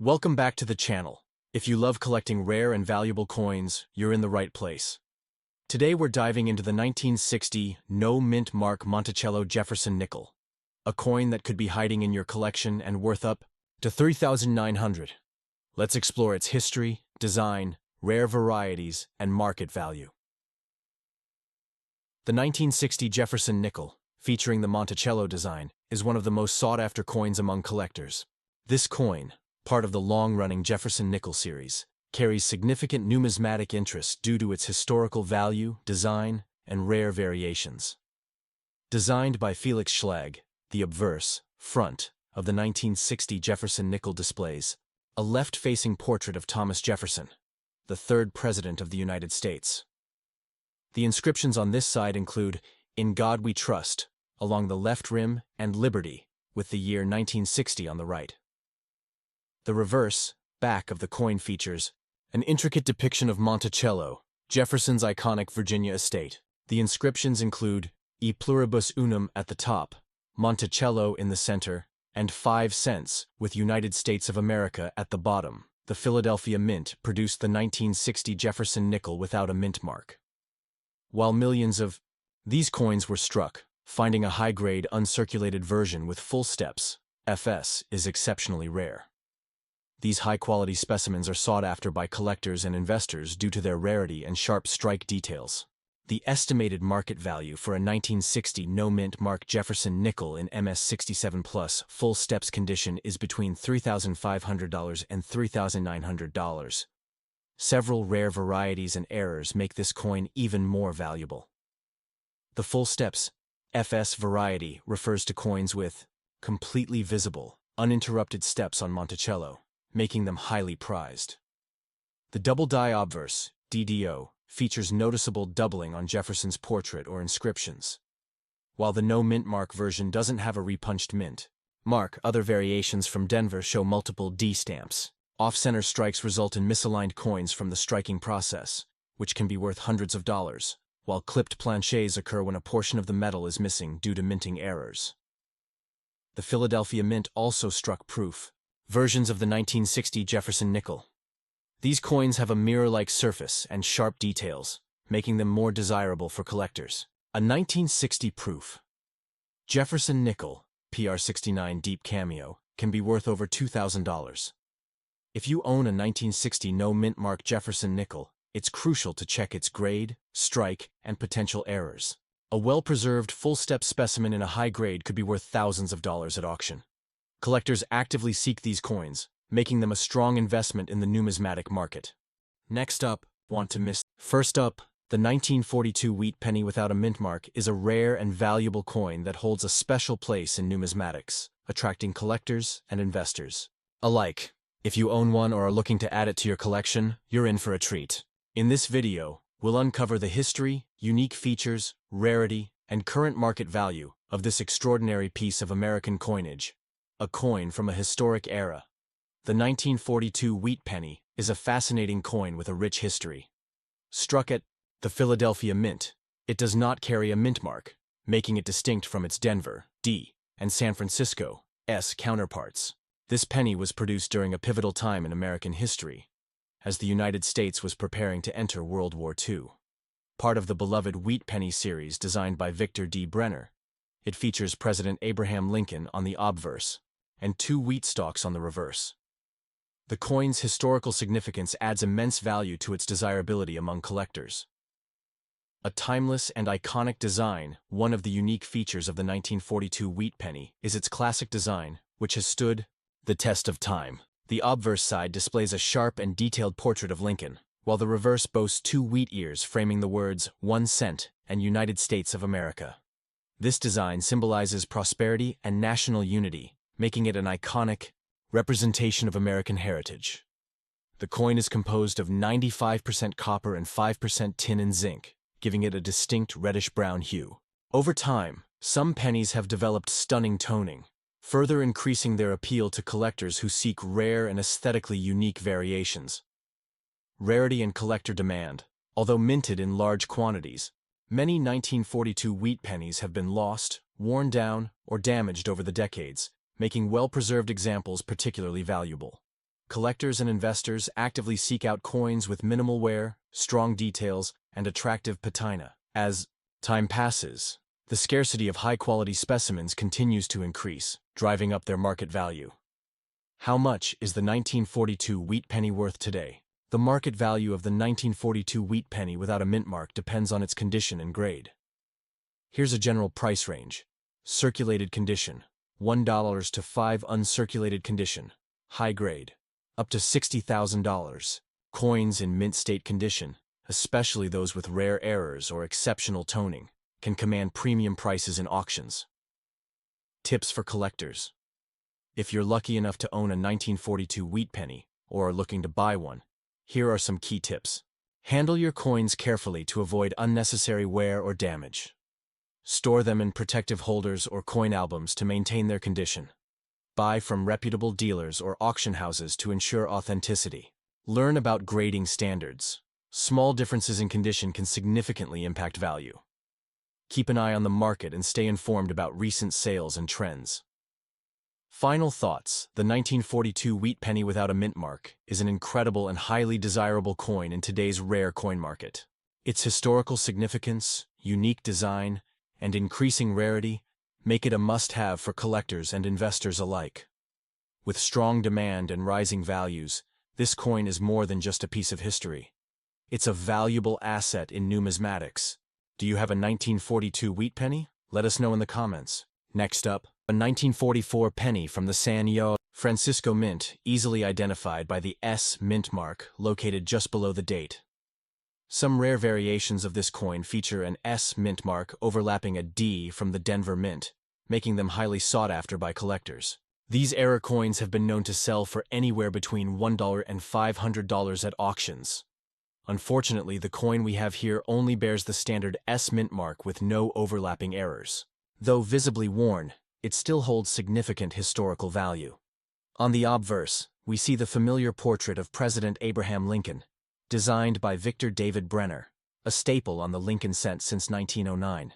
Welcome back to the channel. If you love collecting rare and valuable coins, you're in the right place. Today we're diving into the 1960 no-mint mark Monticello Jefferson nickel, a coin that could be hiding in your collection and worth up to $3,900. Let's explore its history, design, rare varieties, and market value. The 1960 Jefferson nickel, featuring the Monticello design, is one of the most sought-after coins among collectors. This coin, part of the long-running Jefferson nickel series, carries significant numismatic interest due to its historical value, design, and rare variations. Designed by Felix Schlag, the obverse, front, of the 1960 Jefferson nickel displays a left-facing portrait of Thomas Jefferson, the third President of the United States. The inscriptions on this side include, "In God We Trust," along the left rim, and "Liberty," with the year 1960 on the right. The reverse, back of the coin features an intricate depiction of Monticello, Jefferson's iconic Virginia estate. The inscriptions include E pluribus unum at the top, Monticello in the center, and 5 cents with United States of America at the bottom. The Philadelphia Mint produced the 1960 Jefferson nickel without a mint mark. While millions of these coins were struck, finding a high-grade uncirculated version with full steps, FS, is exceptionally rare. These high-quality specimens are sought after by collectors and investors due to their rarity and sharp strike details. The estimated market value for a 1960 no-mint mark Jefferson nickel in MS67 Plus full steps condition is between $3,500 and $3,900. Several rare varieties and errors make this coin even more valuable. The full steps FS variety refers to coins with completely visible, uninterrupted steps on Monticello, making them highly prized. The double die obverse, DDO, features noticeable doubling on Jefferson's portrait or inscriptions. While the no-mint mark version doesn't have a repunched mint mark, other variations from Denver show multiple D stamps. Off-center strikes result in misaligned coins from the striking process, which can be worth hundreds of dollars, while clipped planchets occur when a portion of the metal is missing due to minting errors. The Philadelphia Mint also struck proof versions of the 1960 Jefferson nickel. These coins have a mirror-like surface and sharp details, making them more desirable for collectors. A 1960 proof Jefferson nickel, PR69 deep cameo, can be worth over $2,000. If you own a 1960 no-mint mark Jefferson nickel, it's crucial to check its grade, strike, and potential errors. A well-preserved full-step specimen in a high grade could be worth thousands of dollars at auction. Collectors actively seek these coins, making them a strong investment in the numismatic market. Next up, First up, the 1942 wheat penny without a mint mark is a rare and valuable coin that holds a special place in numismatics, attracting collectors and investors alike. If you own one or are looking to add it to your collection, you're in for a treat. In this video, we'll uncover the history, unique features, rarity, and current market value of this extraordinary piece of American coinage. A coin from a historic era. The 1942 wheat penny is a fascinating coin with a rich history. Struck at the Philadelphia Mint, it does not carry a mint mark, making it distinct from its Denver, D, and San Francisco, S counterparts. This penny was produced during a pivotal time in American history, as the United States was preparing to enter World War II. Part of the beloved wheat penny series designed by Victor D. Brenner, it features President Abraham Lincoln on the obverse and 2 wheat stalks on the reverse. The coin's historical significance adds immense value to its desirability among collectors. A timeless and iconic design, one of the unique features of the 1942 wheat penny is its classic design, which has stood the test of time. The obverse side displays a sharp and detailed portrait of Lincoln, while the reverse boasts 2 wheat ears framing the words 1 cent and United States of America. This design symbolizes prosperity and national unity, making it an iconic representation of American heritage. The coin is composed of 95% copper and 5% tin and zinc, giving it a distinct reddish-brown hue. Over time, some pennies have developed stunning toning, further increasing their appeal to collectors who seek rare and aesthetically unique variations. Rarity and collector demand. Although minted in large quantities, many 1942 wheat pennies have been lost, worn down, or damaged over the decades, making well-preserved examples particularly valuable. Collectors and investors actively seek out coins with minimal wear, strong details, and attractive patina. As time passes, the scarcity of high-quality specimens continues to increase, driving up their market value. How much is the 1942 wheat penny worth today? The market value of the 1942 wheat penny without a mint mark depends on its condition and grade. Here's a general price range. Circulated condition, $1 to $5. Uncirculated condition, high grade, up to $60,000. Coins in mint state condition, especially those with rare errors or exceptional toning, can command premium prices in auctions. Tips for collectors. If you're lucky enough to own a 1942 wheat penny, or are looking to buy one, here are some key tips. Handle your coins carefully to avoid unnecessary wear or damage. Store them in protective holders or coin albums to maintain their condition. Buy from reputable dealers or auction houses to ensure authenticity. Learn about grading standards. Small differences in condition can significantly impact value. Keep an eye on the market and stay informed about recent sales and trends. Final thoughts. The 1942 wheat penny without a mint mark is an incredible and highly desirable coin in today's rare coin market. Its historical significance, unique design, and increasing rarity make it a must-have for collectors and investors alike. With strong demand and rising values, this coin is more than just a piece of history. It's a valuable asset in numismatics. Do you have a 1942 wheat penny? Let us know in the comments. Next up, a 1944 penny from the San Francisco Mint, easily identified by the S mint mark located just below the date. Some rare variations of this coin feature an S mint mark overlapping a D from the Denver Mint, making them highly sought after by collectors. These era coins have been known to sell for anywhere between $1 and $500 at auctions. Unfortunately, the coin we have here only bears the standard S mint mark with no overlapping errors. Though visibly worn, it still holds significant historical value. On the obverse, we see the familiar portrait of President Abraham Lincoln, designed by Victor David Brenner, a staple on the Lincoln cent since 1909.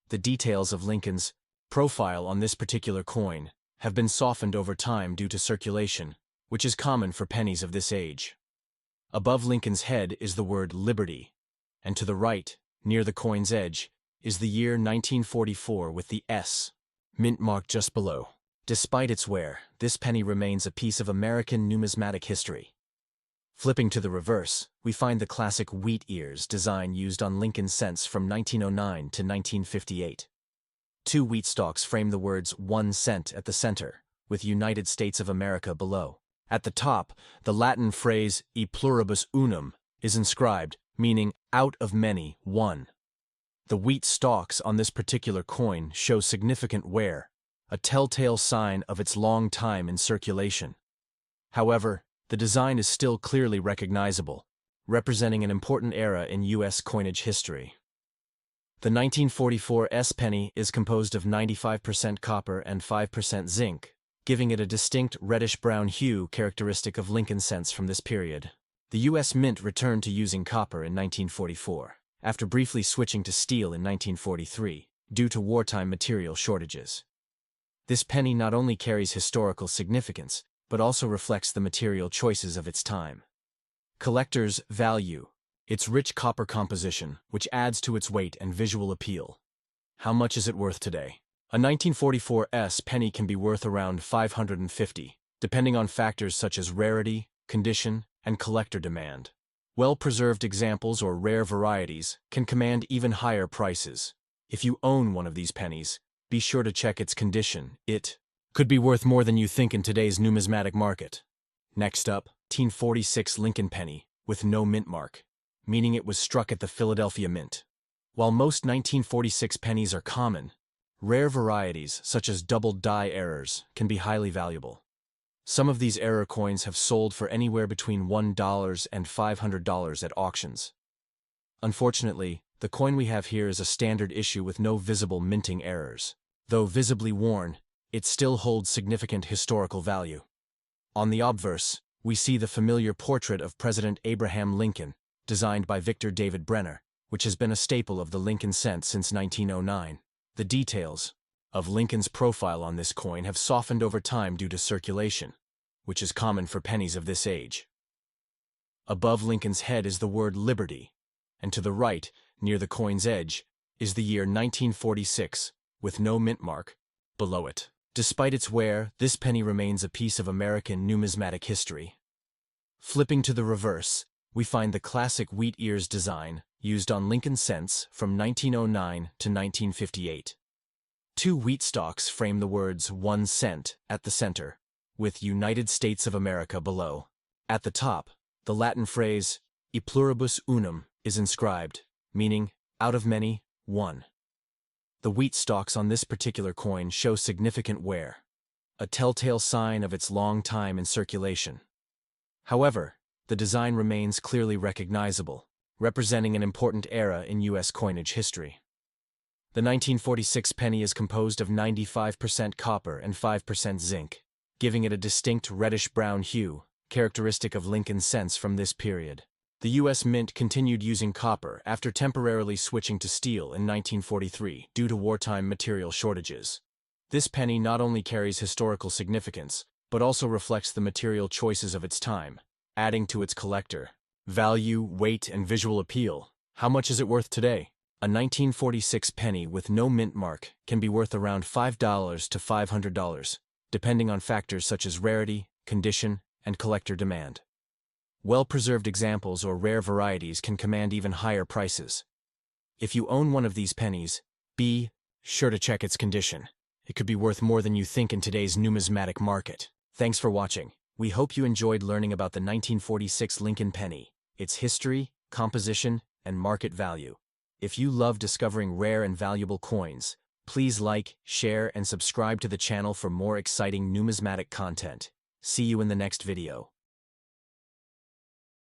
The details of Lincoln's profile on this particular coin have been softened over time due to circulation, which is common for pennies of this age. Above Lincoln's head is the word Liberty, and to the right, near the coin's edge, is the year 1944 with the S mint mark just below. Despite its wear, this penny remains a piece of American numismatic history. Flipping to the reverse, we find the classic wheat ears design used on Lincoln cents from 1909 to 1958. Two wheat stalks frame the words 1 cent at the center, with United States of America below. At the top, the Latin phrase e pluribus unum is inscribed, meaning out of many, one. The wheat stalks on this particular coin show significant wear, a telltale sign of its long time in circulation. However, the design is still clearly recognizable, representing an important era in U.S. coinage history. The 1944 S penny is composed of 95% copper and 5% zinc, giving it a distinct reddish-brown hue characteristic of Lincoln cents from this period. The U.S. Mint returned to using copper in 1944, after briefly switching to steel in 1943, due to wartime material shortages. This penny not only carries historical significance, but also reflects the material choices of its time. Collectors value its rich copper composition, which adds to its weight and visual appeal. How much is it worth today? A 1944 S penny can be worth around $550, depending on factors such as rarity, condition, and collector demand. Well-preserved examples or rare varieties can command even higher prices. If you own one of these pennies, be sure to check its condition. It could be worth more than you think in today's numismatic market. Next up, 1946 Lincoln penny with no mint mark, meaning it was struck at the Philadelphia Mint. While most 1946 pennies are common, rare varieties such as double die errors can be highly valuable. Some of these error coins have sold for anywhere between $1 and $500 at auctions. Unfortunately, the coin we have here is a standard issue with no visible minting errors. Though visibly worn, it still holds significant historical value. On the obverse, we see the familiar portrait of President Abraham Lincoln, designed by Victor David Brenner, which has been a staple of the Lincoln cent since 1909. The details of Lincoln's profile on this coin have softened over time due to circulation, which is common for pennies of this age. Above Lincoln's head is the word Liberty, and to the right, near the coin's edge, is the year 1946, with no mint mark below it. Despite its wear, this penny remains a piece of American numismatic history. Flipping to the reverse, we find the classic wheat ears design used on Lincoln cents from 1909 to 1958. Two wheat stalks frame the words 1 cent at the center, with United States of America below. At the top, the Latin phrase e pluribus unum is inscribed, meaning out of many, one. The wheat stalks on this particular coin show significant wear, a telltale sign of its long time in circulation. However, the design remains clearly recognizable, representing an important era in U.S. coinage history. The 1946 penny is composed of 95% copper and 5% zinc, giving it a distinct reddish-brown hue, characteristic of Lincoln cents from this period. The U.S. Mint continued using copper after temporarily switching to steel in 1943 due to wartime material shortages. This penny not only carries historical significance, but also reflects the material choices of its time, adding to its collector value, weight, and visual appeal. How much is it worth today? A 1946 penny with no mint mark can be worth around $5 to $500, depending on factors such as rarity, condition, and collector demand. Well-preserved examples or rare varieties can command even higher prices. If you own one of these pennies, be sure to check its condition. It could be worth more than you think in today's numismatic market. Thanks for watching. We hope you enjoyed learning about the 1946 Lincoln penny, its history, composition, and market value. If you love discovering rare and valuable coins, please like, share, and subscribe to the channel for more exciting numismatic content. See you in the next video.